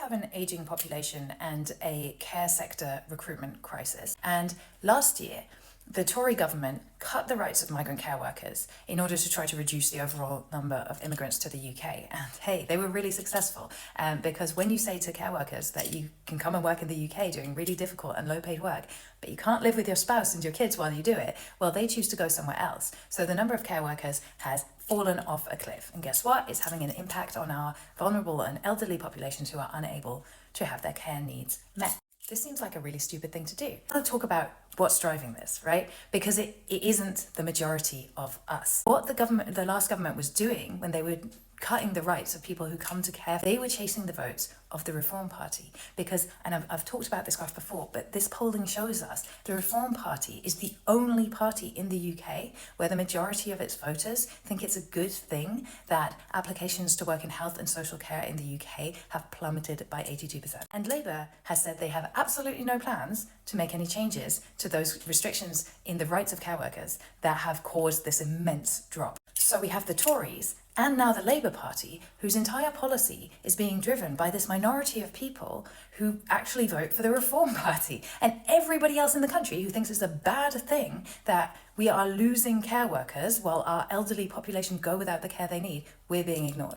have an aging population and a care sector recruitment crisis. And last year, the Tory government cut the rights of migrant care workers in order to try to reduce the overall number of immigrants to the UK. And hey, they were really successful because when you say to care workers that you can come and work in the UK doing really difficult and low paid work, but you can't live with your spouse and your kids while you do it, well, they choose to go somewhere else. So the number of care workers has fallen off a cliff. And guess what? It's having an impact on our vulnerable and elderly populations who are unable to have their care needs met. This seems like a really stupid thing to do. I'll talk about what's driving this, right? Because it isn't the majority of us. What the last government was doing when they were cutting the rights of people who come to care, they were chasing the votes of the Reform Party. Because, and I've talked about this graph before, but this polling shows us the Reform Party is the only party in the UK where the majority of its voters think it's a good thing that applications to work in health and social care in the UK have plummeted by 82%. And Labour has said they have absolutely no plans to make any changes to those restrictions in the rights of care workers that have caused this immense drop. So we have the Tories and now the Labour Party, whose entire policy is being driven by this minority of people who actually vote for the Reform Party, and everybody else in the country who thinks it's a bad thing that we are losing care workers while our elderly population go without the care they need. We're being ignored.